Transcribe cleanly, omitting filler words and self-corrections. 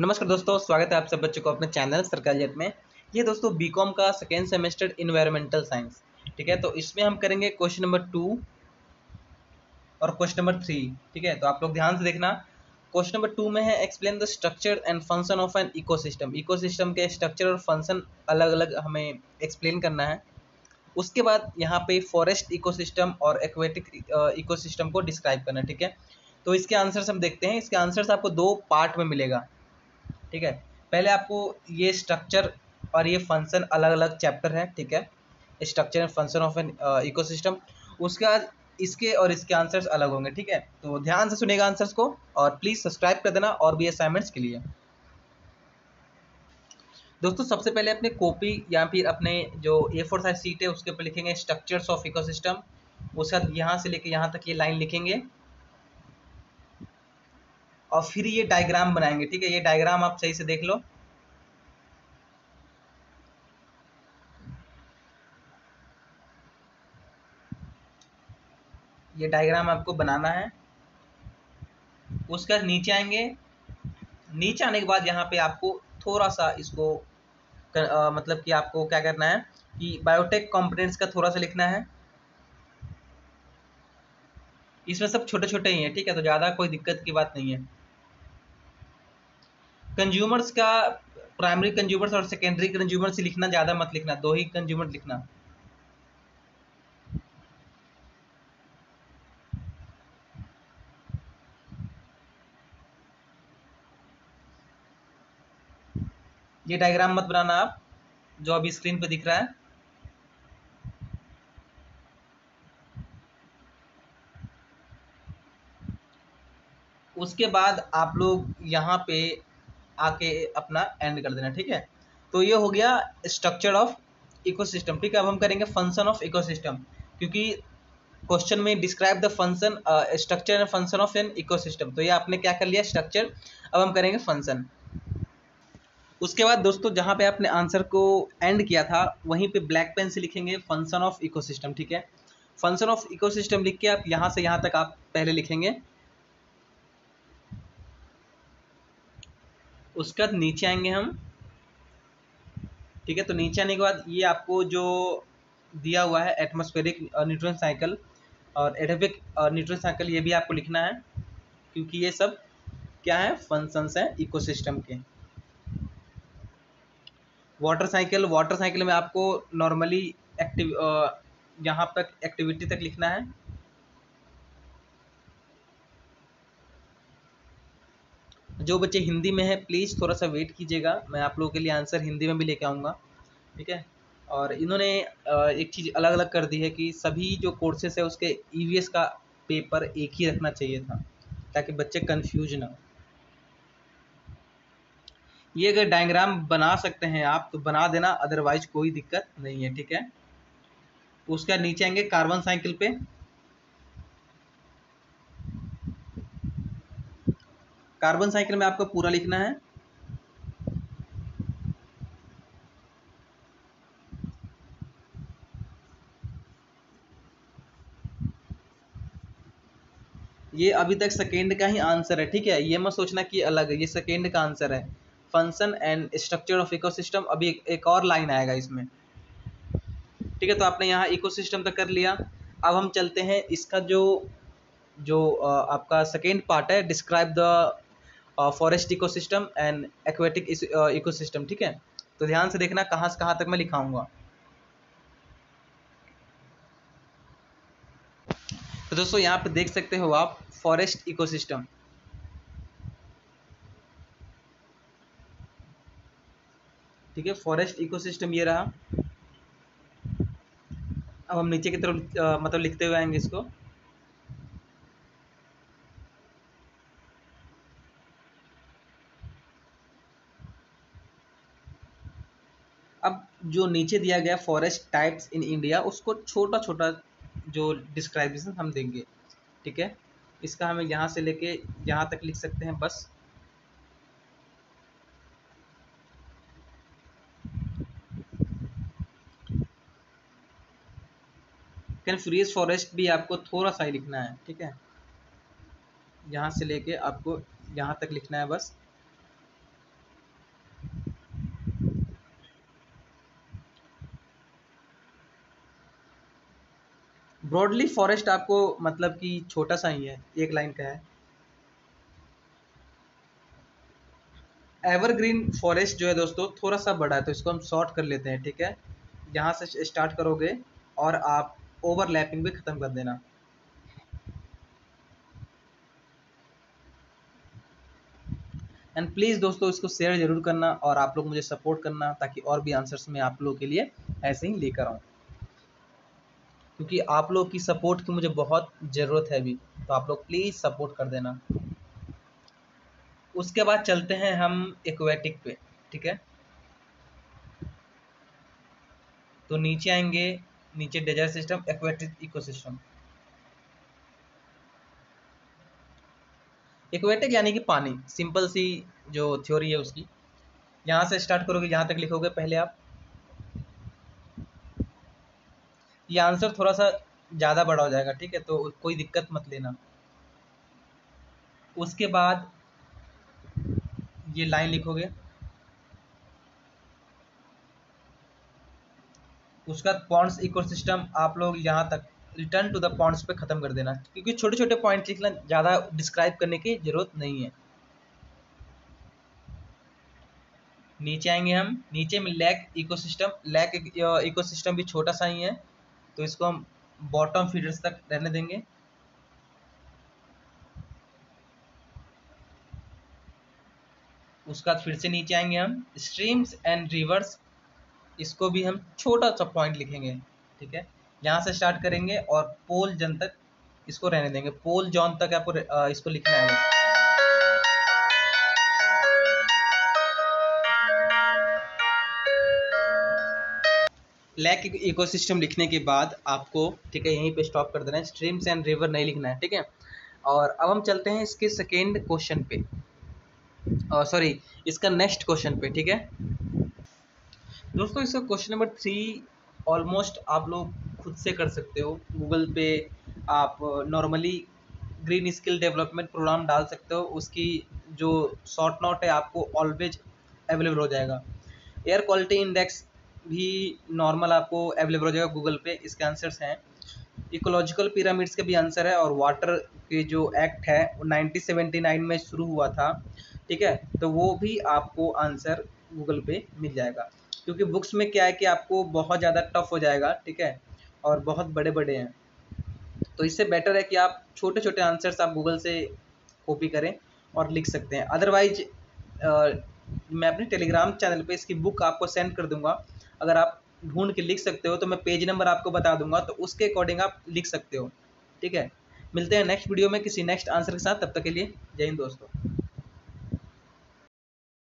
नमस्कार दोस्तों, स्वागत है आप सब बच्चों को अपने चैनल सर्कल जेट में। ये दोस्तों बीकॉम का सेकेंड सेमेस्टर इन्वायरमेंटल साइंस, ठीक है। तो इसमें हम करेंगे क्वेश्चन नंबर 2 और क्वेश्चन नंबर 3, ठीक है। तो आप लोग ध्यान से देखना। क्वेश्चन नंबर 2 में है explain the structure and function of an ecosystem. Ecosystem के स्ट्रक्चर और फंक्शन अलग अलग हमें एक्सप्लेन करना है। उसके बाद यहाँ पे फॉरेस्ट इकोसिस्टम और एक्वेटिक इकोसिस्टम को डिस्क्राइब करना है, ठीक है। तो इसके आंसर्स हम देखते हैं। इसके आंसर्स आपको दो पार्ट में मिलेगा, ठीक है। पहले आपको ये स्ट्रक्चर और ये फंक्शन अलग अलग चैप्टर है, ठीक है। Structure and function of an ecosystem. उसके बाद इसके और इसके आंसर्स अलग होंगे, ठीक है। तो ध्यान से सुनेगा आंसर्स को और प्लीज सब्सक्राइब कर देना और भी असाइनमेंट्स के लिए। दोस्तों सबसे पहले अपने कॉपी या फिर अपने जो A4 साइज सीट है उसके ऊपर लिखेंगे स्ट्रक्चर्स ऑफ इकोसिस्टम। उसके बाद यहाँ से लेके यहाँ तक ये लाइन लिखेंगे और फिर ये डायग्राम बनाएंगे, ठीक है। ये डायग्राम आप सही से देख लो। ये डायग्राम आपको बनाना है। उसके बाद नीचे आएंगे। नीचे आने के बाद यहाँ पे आपको थोड़ा सा इसको मतलब कि आपको क्या करना है कि बायोटेक कंपोनेंट्स का थोड़ा सा लिखना है। इसमें सब छोटे छोटे ही हैं, ठीक है। तो ज़्यादा कोई दिक्कत की बात नहीं है। कंज्यूमर्स का प्राइमरी कंज्यूमर्स और सेकेंडरी कंज्यूमर्स ही लिखना, ज़्यादा मत लिखना, दो ही कंज्यूमर लिखना। ये डायग्राम मत बनाना आप, जो अभी स्क्रीन पे दिख रहा है। उसके बाद आप लोग यहाँ पे आके अपना एंड कर देना, ठीक है। तो ये हो गया स्ट्रक्चर ऑफ इकोसिस्टम, ठीक है। अब हम करेंगे फंक्शन ऑफ इकोसिस्टम, क्योंकि क्वेश्चन में describe the function structure and function of an ecosystem. तो ये आपने क्या कर लिया स्ट्रक्चर, अब हम करेंगे फंक्शन। उसके बाद दोस्तों जहाँ पे आपने आंसर को एंड किया था वहीं पे ब्लैक पेन से लिखेंगे फंक्शन ऑफ इकोसिस्टम, ठीक है। फंक्शन ऑफ इकोसिस्टम लिख के आप यहाँ से यहाँ तक आप पहले लिखेंगे। उसके बाद नीचे आएंगे हम, ठीक है। तो नीचे आने के बाद ये आपको जो दिया हुआ है एटमॉस्फेरिक न्यूट्रॉन साइकिल और एडोबिक न्यूट्रॉन साइकिल, ये भी आपको लिखना है, क्योंकि ये सब क्या है फंक्शंस हैं इकोसिस्टम के। वाटर साइकिल में आपको नॉर्मली एक्टिव यहाँ तक एक्टिविटी तक लिखना है। जो बच्चे हिंदी में है प्लीज़ थोड़ा सा वेट कीजिएगा, मैं आप लोगों के लिए आंसर हिंदी में भी लेके आऊँगा, ठीक है। और इन्होंने एक चीज़ अलग अलग कर दी है कि सभी जो कोर्सेस है उसके ईवीएस का पेपर एक ही रखना चाहिए था, ताकि बच्चे कंफ्यूज ना हो। ये अगर डायग्राम बना सकते हैं आप तो बना देना, अदरवाइज कोई दिक्कत नहीं है, ठीक है। उसके बाद नीचे आएंगे कार्बन साइकिल पे। कार्बन साइकिल में आपको पूरा लिखना है। ये अभी तक सेकेंड का ही आंसर है, ठीक है। ये मत सोचना कि अलग है, ये सेकेंड का आंसर है। Function and structure of ecosystem, अभी एक और लाइन आएगा इसमें, ठीक है। तो आपने यहाँ इकोसिस्टम तक कर लिया। अब हम चलते हैं इसका जो जो आपका सेकेंड पार्ट है, describe the forest ecosystem and aquatic ecosystem, ठीक है। तो ध्यान से देखना कहाँ से कहाँ तक मैं लिखाऊंगा। तो दोस्तों यहाँ पे देख सकते हो आप फॉरेस्ट इकोसिस्टम, ठीक है। फॉरेस्ट इकोसिस्टम ये रहा। अब हम नीचे की तरफ मतलब लिखते हुए आएंगे इसको। अब जो नीचे दिया गया फॉरेस्ट टाइप्स इन इंडिया, उसको छोटा छोटा जो डिस्क्राइबेशन हम देंगे, ठीक है। इसका हमें यहाँ से लेके यहाँ तक लिख सकते हैं बस। फ्रीज फॉरेस्ट भी आपको थोड़ा सा ही लिखना है, ठीक है। यहाँ से लेके आपको यहाँ तक लिखना है बस। ब्रॉडली फॉरेस्ट आपको मतलब कि छोटा सा ही है, एक लाइन का है। एवरग्रीन फॉरेस्ट जो है दोस्तों थोड़ा सा बड़ा है, तो इसको हम शॉर्ट कर लेते हैं, ठीक है। यहाँ से स्टार्ट करोगे और आप ओवरलैपिंग भी खत्म कर देना। एंड प्लीज़ दोस्तों इसको शेयर जरूर करना और आप लोग मुझे सपोर्ट करना, ताकि और भी आंसर्स मैं आप लोगों के लिए ऐसे ही लेकर आऊँ, क्योंकि आप लोग की सपोर्ट की मुझे बहुत ज़रूरत है अभी। तो आप लोग प्लीज़ सपोर्ट कर देना। उसके बाद चलते हैं हम एक्वेटिक पे, ठीक है। तो नीचे आएंगे, नीचे desert system, aquatic ecosystem. Aquatic यानी कि पानी, सिंपल सी जो थ्योरी है उसकी। यहाँ से स्टार्ट करोगे, जहाँ तक लिखोगे पहले आप। ये आंसर थोड़ा सा ज़्यादा बड़ा हो जाएगा, ठीक है, तो कोई दिक्कत मत लेना। उसके बाद ये लाइन लिखोगे, उसका पॉन्ड्स इकोसिस्टम आप लोग यहाँ तक रिटर्न टू द पॉन्ड्स पे खत्म कर देना, क्योंकि छोटे छोटे पॉइंट लिखना, ज़्यादा डिस्क्राइब करने की जरूरत नहीं है। नीचे आएंगे हम, नीचे में लैक इकोसिस्टम। लैक इकोसिस्टम भी छोटा सा ही है, तो इसको हम बॉटम फीडर्स तक रहने देंगे। उसके बाद फिर से नीचे आएंगे हम, स्ट्रीम्स एंड रिवर्स। इसको भी हम छोटा सा पॉइंट लिखेंगे, ठीक है। यहाँ से स्टार्ट करेंगे और पोल जन तक इसको रहने देंगे। पोल जॉन तक आपको इसको लिखना है बस। लैक इकोसिस्टम लिखने के बाद आपको, ठीक है, यहीं पे स्टॉप कर देना है, स्ट्रीम्स एंड रिवर नहीं लिखना है, ठीक है। और अब हम चलते हैं इसके सेकेंड क्वेश्चन पे, सॉरी इसका नेक्स्ट क्वेश्चन पे, ठीक है। दोस्तों इसका क्वेश्चन नंबर 3 ऑलमोस्ट आप लोग खुद से कर सकते हो। गूगल पे आप normally green skill development programme डाल सकते हो, उसकी जो शॉर्ट नोट है आपको ऑलवेज अवेलेबल हो जाएगा। एयर क्वालिटी इंडेक्स भी नॉर्मल आपको अवेलेबल हो जाएगा गूगल पे। इसके आंसर्स हैं, इकोलॉजिकल पिरामिड्स के भी आंसर है, और वाटर के जो एक्ट है वो 1979 में शुरू हुआ था, ठीक है। तो वो भी आपको आंसर गूगल पे मिल जाएगा, क्योंकि बुक्स में क्या है कि आपको बहुत ज़्यादा टफ हो जाएगा, ठीक है, और बहुत बड़े बड़े हैं। तो इससे बेटर है कि आप छोटे छोटे आंसर्स आप गूगल से कॉपी करें और लिख सकते हैं। अदरवाइज मैं अपने टेलीग्राम चैनल पे इसकी बुक आपको सेंड कर दूंगा। अगर आप ढूंढ के लिख सकते हो तो मैं पेज नंबर आपको बता दूंगा, तो उसके अकॉर्डिंग आप लिख सकते हो, ठीक है। मिलते हैं नेक्स्ट वीडियो में किसी नेक्स्ट आंसर के साथ, तब तक के लिए जय हिंद दोस्तों।